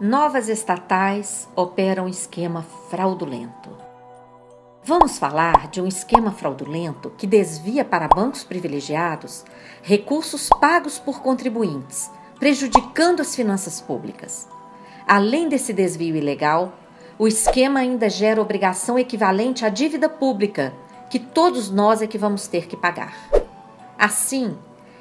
Novas estatais operam esquema fraudulento. Vamos falar de um esquema fraudulento que desvia para bancos privilegiados recursos pagos por contribuintes, prejudicando as finanças públicas. Além desse desvio ilegal, o esquema ainda gera obrigação equivalente à dívida pública, que todos nós é que vamos ter que pagar. Assim,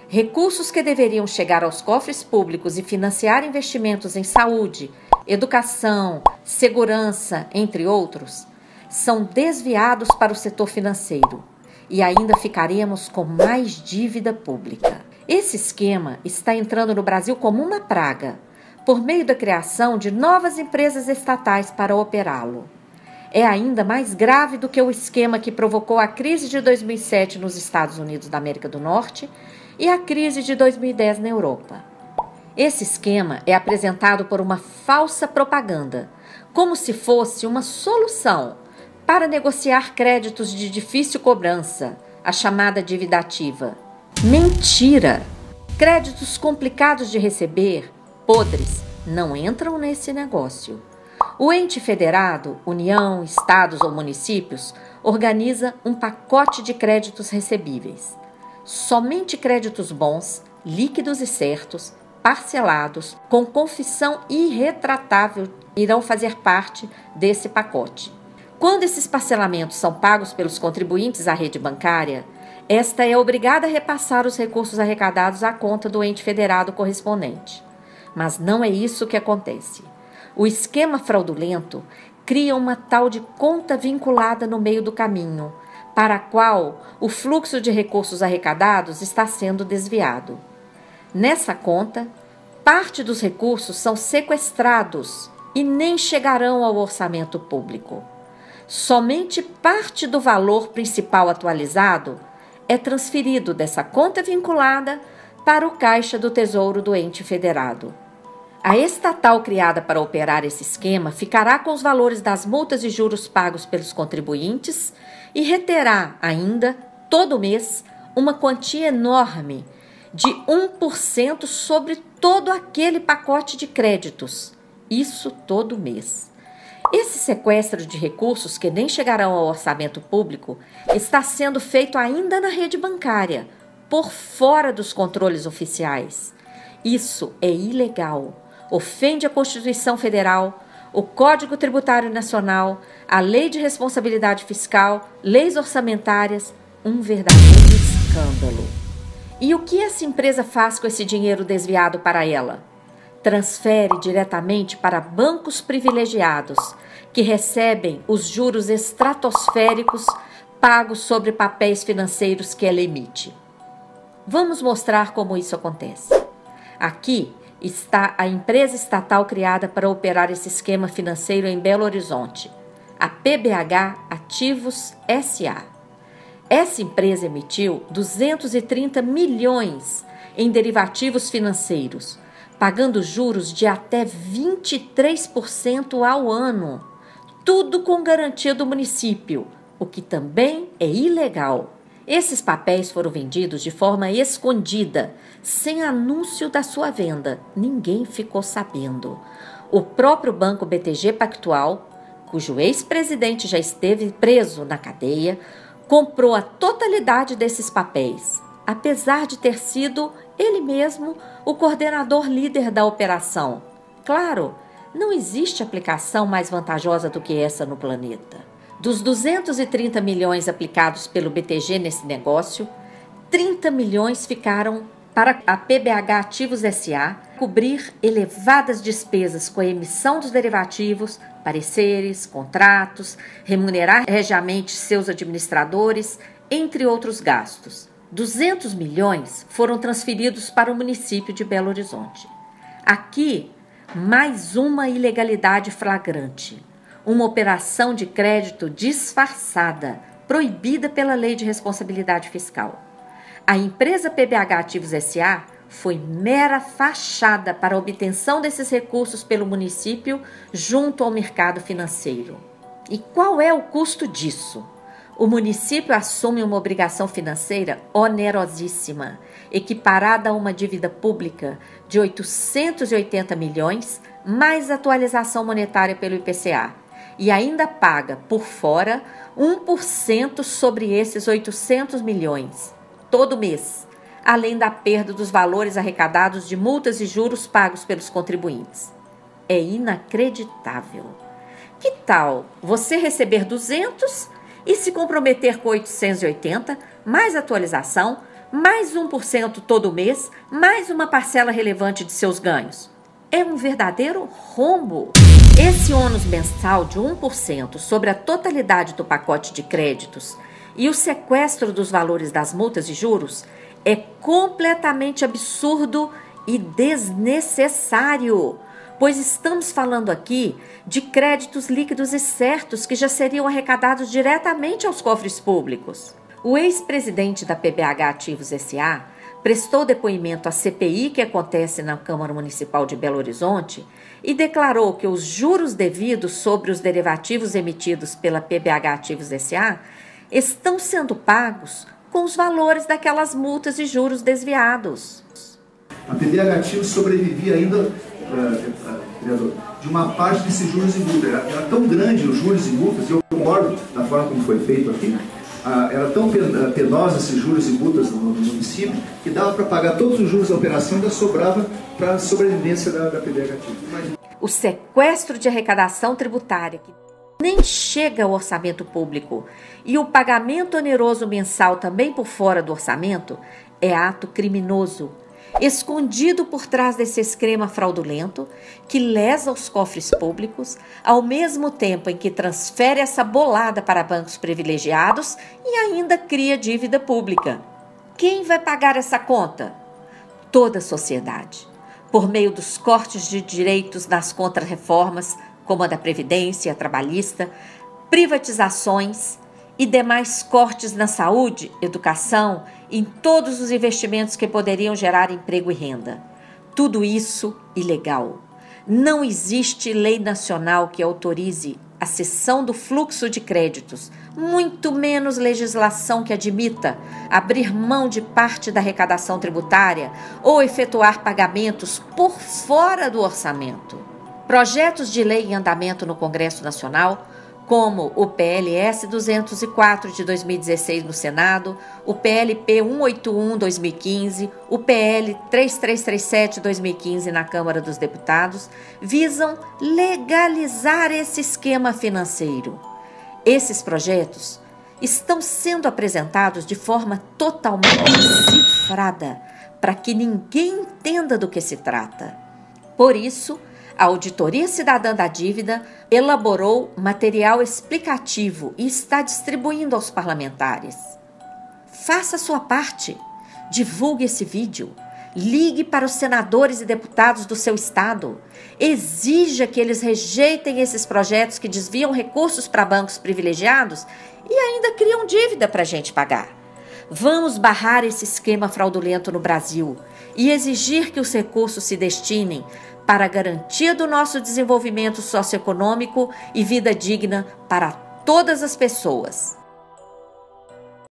recursos que deveriam chegar aos cofres públicos e financiar investimentos em saúde, educação, segurança, entre outros, são desviados para o setor financeiro e ainda ficaremos com mais dívida pública. Esse esquema está entrando no Brasil como uma praga, por meio da criação de novas empresas estatais para operá-lo. É ainda mais grave do que o esquema que provocou a crise de 2007 nos Estados Unidos da América do Norte e a crise de 2010 na Europa. Esse esquema é apresentado por uma falsa propaganda, como se fosse uma solução para negociar créditos de difícil cobrança, a chamada dívida ativa. Mentira! Créditos complicados de receber, podres, não entram nesse negócio. O ente federado, União, estados ou municípios, organiza um pacote de créditos recebíveis. Somente créditos bons, líquidos e certos, parcelados, com confissão irretratável, irão fazer parte desse pacote. Quando esses parcelamentos são pagos pelos contribuintes à rede bancária, esta é obrigada a repassar os recursos arrecadados à conta do ente federado correspondente. Mas não é isso que acontece. O esquema fraudulento cria uma tal de conta vinculada no meio do caminho, para a qual o fluxo de recursos arrecadados está sendo desviado. Nessa conta, parte dos recursos são sequestrados e nem chegarão ao orçamento público. Somente parte do valor principal atualizado é transferido dessa conta vinculada para o caixa do Tesouro do ente federado. A estatal criada para operar esse esquema ficará com os valores das multas e juros pagos pelos contribuintes e reterá ainda, todo mês, uma quantia enorme de 1% sobre todo aquele pacote de créditos. Isso todo mês. Esse sequestro de recursos que nem chegarão ao orçamento público está sendo feito ainda na rede bancária, por fora dos controles oficiais. Isso é ilegal. Ofende a Constituição Federal, o Código Tributário Nacional, a Lei de Responsabilidade Fiscal, leis orçamentárias, um verdadeiro escândalo. E o que essa empresa faz com esse dinheiro desviado para ela? Transfere diretamente para bancos privilegiados, que recebem os juros estratosféricos pagos sobre papéis financeiros que ela emite. Vamos mostrar como isso acontece. Aqui está a empresa estatal criada para operar esse esquema financeiro em Belo Horizonte, a PBH Ativos S.A. Essa empresa emitiu 230 milhões em derivativos financeiros, pagando juros de até 23% ao ano, tudo com garantia do município, o que também é ilegal. Esses papéis foram vendidos de forma escondida, sem anúncio da sua venda. Ninguém ficou sabendo. O próprio Banco BTG Pactual, cujo ex-presidente já esteve preso na cadeia, comprou a totalidade desses papéis, apesar de ter sido ele mesmo o coordenador líder da operação. Claro, não existe aplicação mais vantajosa do que essa no planeta. Dos 230 milhões aplicados pelo BTG nesse negócio, 30 milhões ficaram para a PBH Ativos S.A. cobrir elevadas despesas com a emissão dos derivativos, pareceres, contratos, remunerar regiamente seus administradores, entre outros gastos. 200 milhões foram transferidos para o município de Belo Horizonte. Aqui, mais uma ilegalidade flagrante. Uma operação de crédito disfarçada, proibida pela Lei de Responsabilidade Fiscal. A empresa PBH Ativos S.A. foi mera fachada para a obtenção desses recursos pelo município junto ao mercado financeiro. E qual é o custo disso? O município assume uma obrigação financeira onerosíssima, equiparada a uma dívida pública de 880 milhões mais atualização monetária pelo IPCA e ainda paga, por fora, 1% sobre esses 800 milhões, todo mês, além da perda dos valores arrecadados de multas e juros pagos pelos contribuintes. É inacreditável. Que tal você receber 200 e se comprometer com 880, mais atualização, mais 1% todo mês, mais uma parcela relevante de seus ganhos? É um verdadeiro rombo. Esse ônus mensal de 1% sobre a totalidade do pacote de créditos e o sequestro dos valores das multas e juros é completamente absurdo e desnecessário, pois estamos falando aqui de créditos líquidos e certos que já seriam arrecadados diretamente aos cofres públicos. O ex-presidente da PBH Ativos S.A. prestou depoimento à CPI que acontece na Câmara Municipal de Belo Horizonte e declarou que os juros devidos sobre os derivativos emitidos pela PBH Ativos S.A. estão sendo pagos com os valores daquelas multas e juros desviados. A PBH Ativos sobrevivia ainda, de uma parte desses juros e multas. Era tão grande os juros e multas, e eu concordo da forma como foi feito aqui, era tão penosa esses juros e multas no município, que dava para pagar todos os juros da operação e ainda sobrava para a sobrevivência da PBH Ativos. O sequestro de arrecadação tributária, que nem chega ao orçamento público, e o pagamento oneroso mensal também por fora do orçamento, é ato criminoso, escondido por trás desse esquema fraudulento que lesa os cofres públicos, ao mesmo tempo em que transfere essa bolada para bancos privilegiados e ainda cria dívida pública. Quem vai pagar essa conta? Toda a sociedade, por meio dos cortes de direitos nas contrarreformas, como a da Previdência, a trabalhista, privatizações e demais cortes na saúde, educação, em todos os investimentos que poderiam gerar emprego e renda. Tudo isso ilegal. Não existe lei nacional que autorize a cessão do fluxo de créditos, muito menos legislação que admita abrir mão de parte da arrecadação tributária ou efetuar pagamentos por fora do orçamento. Projetos de lei em andamento no Congresso Nacional, como o PLS 204 de 2016 no Senado, o PLP 181-2015, o PL 3337-2015 na Câmara dos Deputados, visam legalizar esse esquema financeiro. Esses projetos estão sendo apresentados de forma totalmente cifrada, para que ninguém entenda do que se trata. Por isso, a Auditoria Cidadã da Dívida elaborou material explicativo e está distribuindo aos parlamentares. Faça a sua parte, divulgue esse vídeo, ligue para os senadores e deputados do seu estado, exija que eles rejeitem esses projetos que desviam recursos para bancos privilegiados e ainda criam dívida para a gente pagar. Vamos barrar esse esquema fraudulento no Brasil e exigir que os recursos se destinem para a garantia do nosso desenvolvimento socioeconômico e vida digna para todas as pessoas.